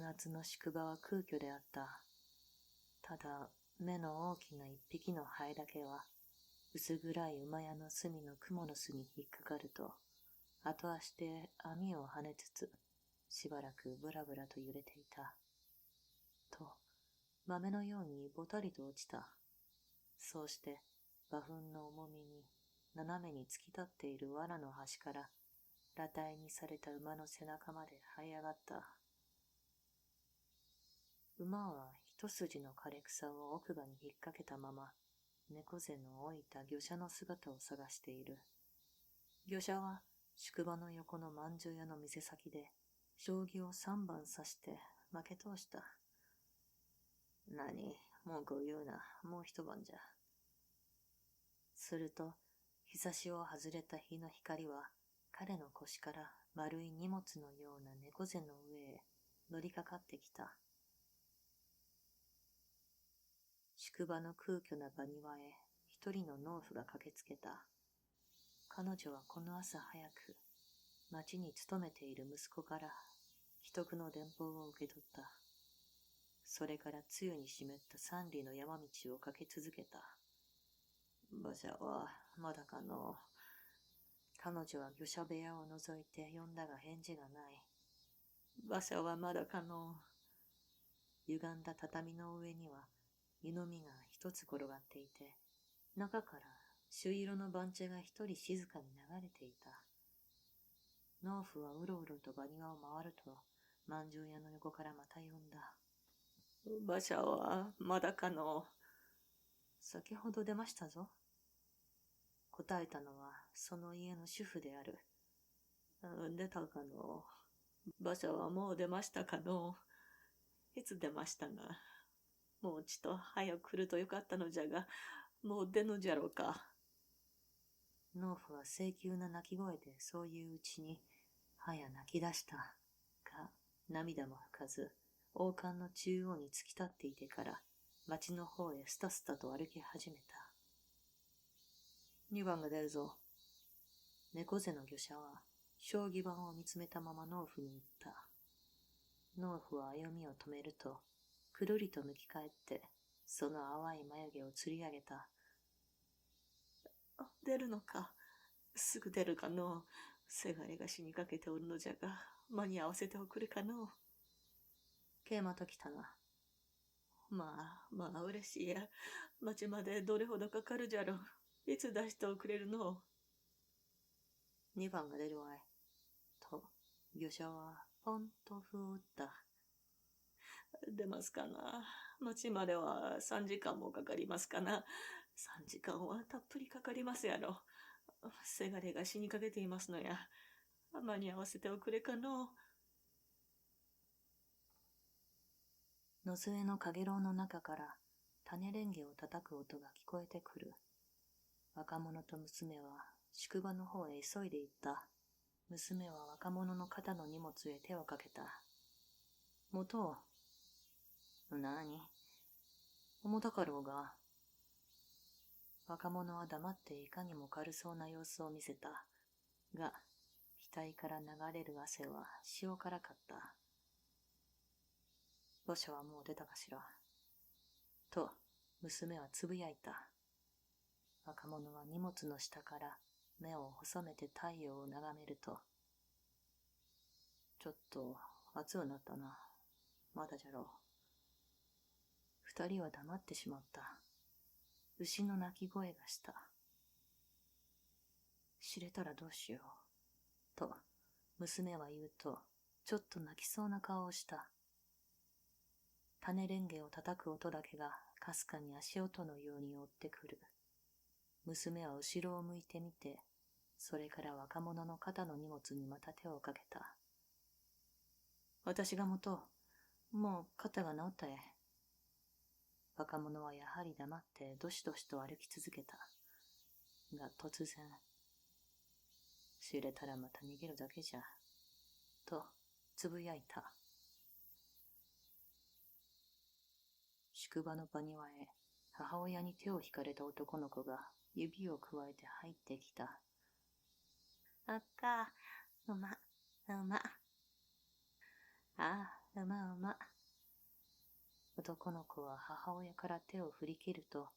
夏の宿場は空虚であった。ただ、目の大きな一匹のハエだけは、薄暗い馬屋の隅の蜘蛛の巣に引っかかると、後足で網を跳ねつつ、しばらくブラブラと揺れていた。と、豆のようにぼたりと落ちた。そうして、馬糞の重みに、斜めに突き立っている藁の端から、裸体にされた馬の背中まで這い上がった。馬は一筋の枯れ草を奥歯に引っ掛けたまま、猫背の老いた魚車の姿を探している。魚車は宿場の横の饅頭屋の店先で、将棋を3番指して負け通した。何、文句を言うな、もう一晩じゃ。すると、日差しを外れた日の光は、彼の腰から丸い荷物のような猫背の上へ乗りかかってきた。宿場の空虚な場庭へ一人の農夫が駆けつけた。彼女はこの朝早く、町に勤めている息子から秘匿の電報を受け取った。それから露に湿った三里の山道を駆け続けた。馬車はまだかの。彼女は魚車部屋を覗いて呼んだが返事がない。馬車はまだかの。歪んだ畳の上には湯飲みが一つ転がっていて、中から朱色の番茶が一人静かに流れていた。農夫はうろうろと場庭を回ると、饅頭屋の横からまた呼んだ。馬車はまだかの。先ほど出ましたぞ。答えたのはその家の主婦である。出たかの。馬車はもう出ましたかの。いつ出ましたが。もうちと早く来るとよかったのじゃが、もう出ぬじゃろうか。農夫は請求な鳴き声でそういううちに、はや泣き出した。が、涙も拭かず、王冠の中央に突き立っていてから、町の方へスタスタと歩き始めた。2番が出るぞ。猫背の魚車は、将棋盤を見つめたまま農夫に言った。農夫は歩みを止めると、くるりと向き返って、その淡い眉毛をつり上げた。出るのか。すぐ出るかの。せがれが死にかけておるのじゃが、間に合わせておくれかの。桂馬と来たな。まあ嬉しいや。町までどれほどかかるじゃろう。いつ出しておくれるの。2番が出るわい。と、魚車はポンと歩を打った。出ますかな。町までは3時間もかかりますかな。3時間はたっぷりかかりますやろ。せがれが死にかけていますのや。間に合わせておくれかの。野添のかげろうの中から種レンゲを叩く音が聞こえてくる。若者と娘は宿場の方へ急いで行った。娘は若者の肩の荷物へ手をかけた。元を。なに？重たかろうが。若者は黙っていかにも軽そうな様子を見せた。が、額から流れる汗は塩辛かった。馬車はもう出たかしら。と、娘はつぶやいた。若者は荷物の下から目を細めて太陽を眺めると、ちょっと暑うなったな。まだじゃろう。二人は黙ってしまった。牛の鳴き声がした。知れたらどうしよう。と、娘は言うと、ちょっと泣きそうな顔をした。種レンゲを叩く音だけがかすかに足音のように追ってくる。娘は後ろを向いてみて、それから若者の肩の荷物にまた手をかけた。私が持とう。もう肩が治ったえ。若者はやはり黙ってどしどしと歩き続けた。が突然、知れたらまた逃げるだけじゃ。と、つぶやいた。宿場の場庭へ母親に手を引かれた男の子が指をくわえて入ってきた。馬。ああ、うまうま。男の子は母親から手を振り切ると、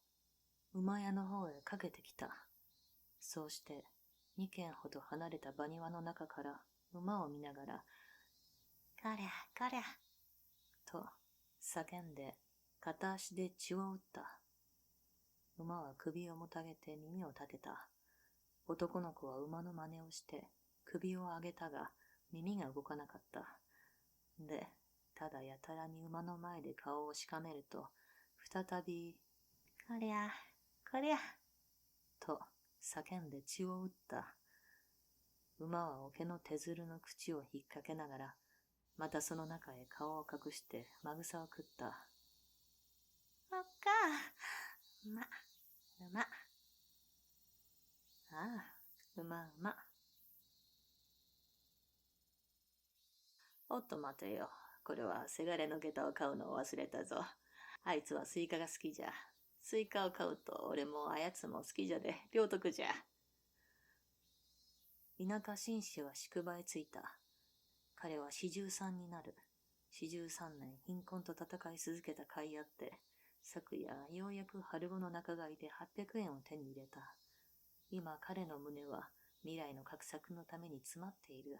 馬屋の方へかけてきた。そうして、2軒ほど離れた馬庭の中から馬を見ながら、こりゃ、こりゃ、と叫んで片足で血を打った。馬は首をもたげて耳を立てた。男の子は馬の真似をして首を上げたが耳が動かなかった。で、ただやたらに馬の前で顔をしかめると、再び、こりゃ、こりゃ、と叫んで血を打った。馬は桶の手づるの口を引っ掛けながら、またその中へ顔を隠してまぐさを食った。おっかあ、うま、うま。ああ、うまうま。おっと待てよ。これはせがれの下駄を買うのを忘れたぞ。あいつはスイカが好きじゃ。スイカを買うと俺もあやつも好きじゃで、両得じゃ。田舎紳士は宿場へ着いた。彼は43になる。43年貧困と戦い続けた甲斐あって、昨夜ようやく春後の仲買で800円を手に入れた。今彼の胸は未来の画策のために詰まっている。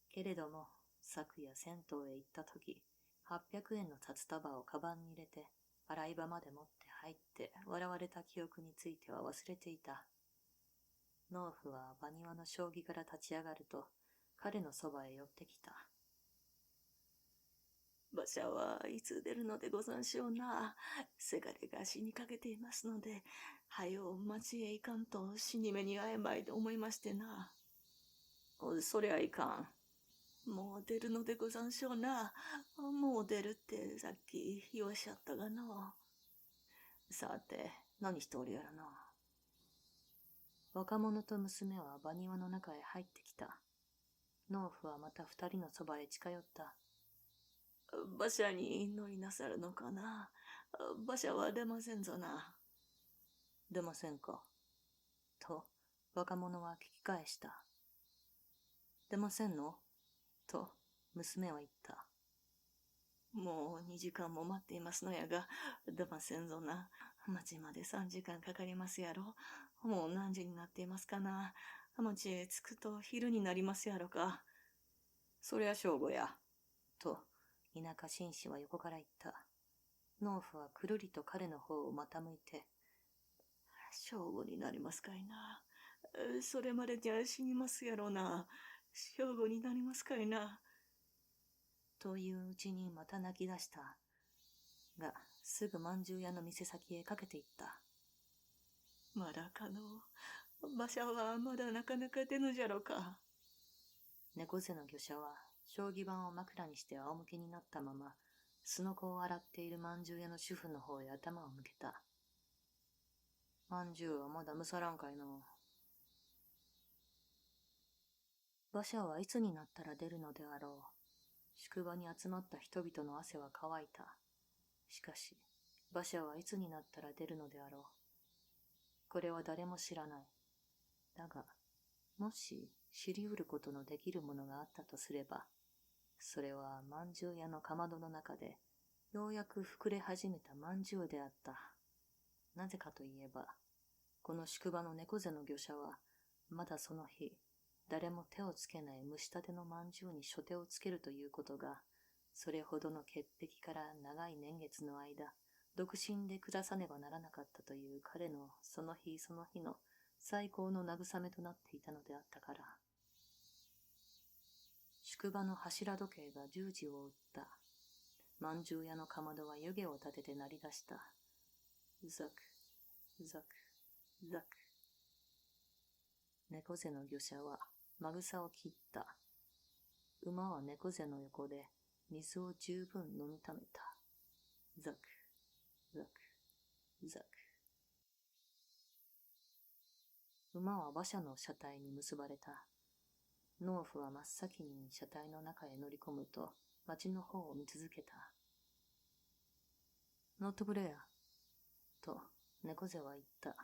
けれども、昨夜銭湯へ行った時、800円の札束をカバンに入れて、洗い場まで持って入って笑われた記憶については忘れていた。農夫は馬庭の将棋から立ち上がると、彼のそばへ寄ってきた。馬車はいつ出るのでござんしょうな。せがれが死にかけていますので、はよう町へ行かんと死に目に会えまいと思いましてな。そりゃいかん。もう出るのでござんしょうな。もう出るってさっき言わしゃったがの。さて、何しておるやらな。若者と娘は馬庭の中へ入ってきた。農夫はまた二人のそばへ近寄った。馬車に乗りなさるのかな。馬車は出ませんぞな。出ませんか。と、若者は聞き返した。出ませんのと、娘は言った。もう2時間も待っていますのやが、出ませんぞな。町まで3時間かかりますやろ。もう何時になっていますかな。町へ着くと昼になりますやろか。そりゃ正午や。と、田舎紳士は横から言った。農夫はくるりと彼の方をまた向いて、正午になりますかいな。それまでには死にますやろな。正午になりますかいな。といううちにまた泣き出した。が、すぐまんじゅう屋の店先へかけていった。まだかの。馬車はまだなかなか出ぬじゃろか。猫背の魚車は、将棋盤を枕にして仰向けになったまま、すのこを洗っているまんじゅう屋の主婦の方へ頭を向けた。まんじゅうはまだむさらんかいの。馬車はいつになったら出るのであろう。宿場に集まった人々の汗は乾いた。しかし、馬車はいつになったら出るのであろう。これは誰も知らない。だが、もし知り得ることのできるものがあったとすれば、それはまんじゅう屋のかまどの中で、ようやく膨れ始めたまんじゅうであった。なぜかといえば、この宿場の猫背の魚車は、まだその日、誰も手をつけない蒸したてのまんじゅうに初手をつけるということが、それほどの潔癖から長い年月の間、独身で暮らさねばならなかったという彼のその日その日の最高の慰めとなっていたのであったから。宿場の柱時計が10時を打った。まんじゅう屋のかまどは湯気を立てて鳴り出した。ザク、ザク、ザク。猫背の魚車はまぐさを切った。馬は猫背の横で水を十分飲みためた。ザク、ザク、ザク。馬は馬車の車体に結ばれた。農夫は真っ先に車体の中へ乗り込むと、町の方を見続けた。乗ってくれや、と猫背は言った。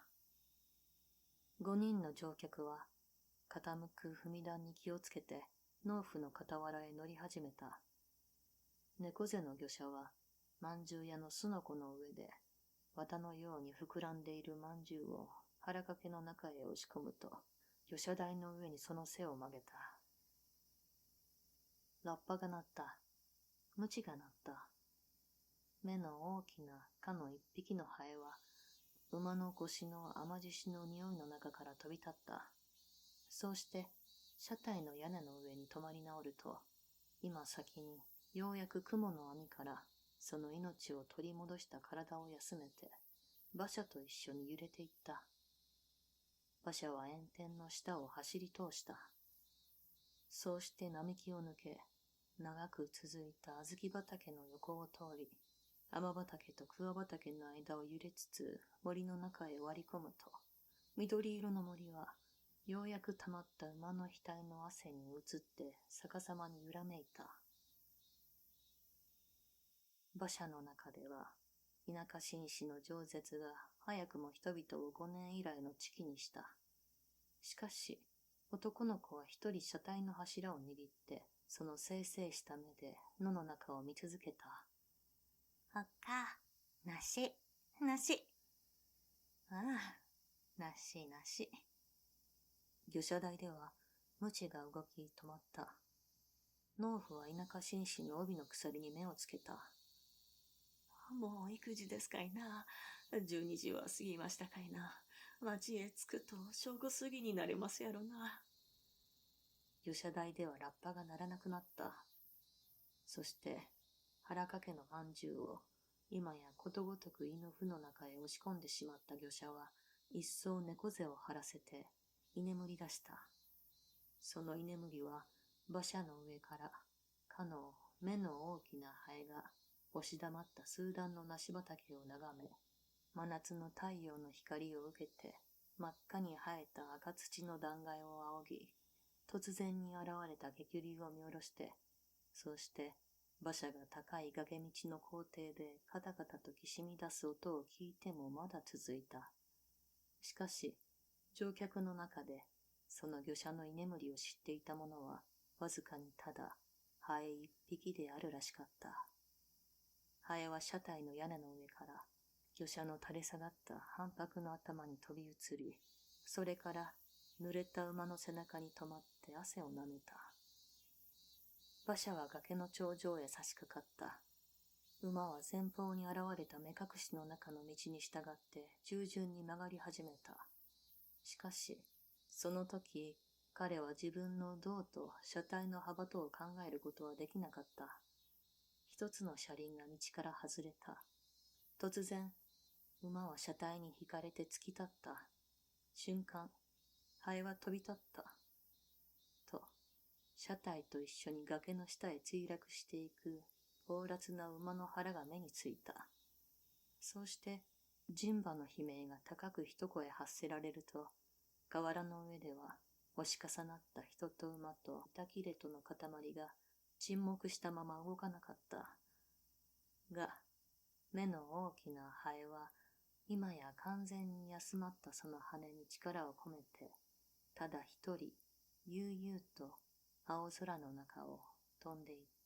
5人の乗客は、傾く踏み段に気をつけて、農夫の傍らへ乗り始めた。猫背の魚者は、まんじゅう屋のすのこの上で、綿のように膨らんでいるまんじゅうを腹掛けの中へ押し込むと、魚者台の上にその背を曲げた。ラッパが鳴った。鞭が鳴った。目の大きな蚊の一匹のハエは、馬の腰の甘獅子の匂いの中から飛び立った。そうして、車体の屋根の上に止まり直ると、今先にようやく雲の網からその命を取り戻した体を休めて、馬車と一緒に揺れていった。馬車は炎天の下を走り通した。そうして並木を抜け、長く続いた小豆畑の横を通り、甘畑と桑畑の間を揺れつつ森の中へ割り込むと、緑色の森は、ようやく溜まった馬の額の汗に移って逆さまに揺らめいた。馬車の中では、田舎紳士の饒舌が早くも人々を5年以来の危機にした。しかし、男の子は一人車体の柱を握って、そのせいせいした目で野の中を見続けた。おっか、梨、梨。ああ、梨梨。魚車台では、鞭が動き止まった。農夫は田舎紳士の帯の鎖に目をつけた。もう育児ですかいな。12時は過ぎましたかいな。町へ着くと正午過ぎになりますやろな。魚車台ではラッパが鳴らなくなった。そして、腹掛けのまんじゅうを、今やことごとく胃の腑の中へ押し込んでしまった魚者は、一層猫背を張らせて、居眠り出した。その居眠りは、馬車の上から、かの目の大きなハエが、押し黙った数段の梨畑を眺め、真夏の太陽の光を受けて、真っ赤に生えた赤土の断崖を仰ぎ、突然に現れた激流を見下ろして、そうして、馬車が高い崖道の校庭でカタカタときしみ出す音を聞いてもまだ続いた。しかし、乗客の中で、その魚者の居眠りを知っていた者は、わずかにただ、ハエ一匹であるらしかった。ハエは車体の屋根の上から、魚者の垂れ下がった反白の頭に飛び移り、それから濡れた馬の背中に止まって汗をなめた。馬車は崖の頂上へ差し掛かった。馬は前方に現れた目隠しの中の道に従って従順に曲がり始めた。しかし、その時、彼は自分の胴と車体の幅とを考えることはできなかった。一つの車輪が道から外れた。突然、馬は車体に引かれて突き立った。瞬間、ハエは飛び立った。と、車体と一緒に崖の下へ墜落していく猛烈な馬の腹が目についた。そうして、人馬の悲鳴が高く一声発せられると、河原の上では、押し重なった人と馬と板切れとの塊が沈黙したまま動かなかった。が、目の大きなハエは、今や完全に休まったその羽に力を込めて、ただ一人、悠々と青空の中を飛んでいった。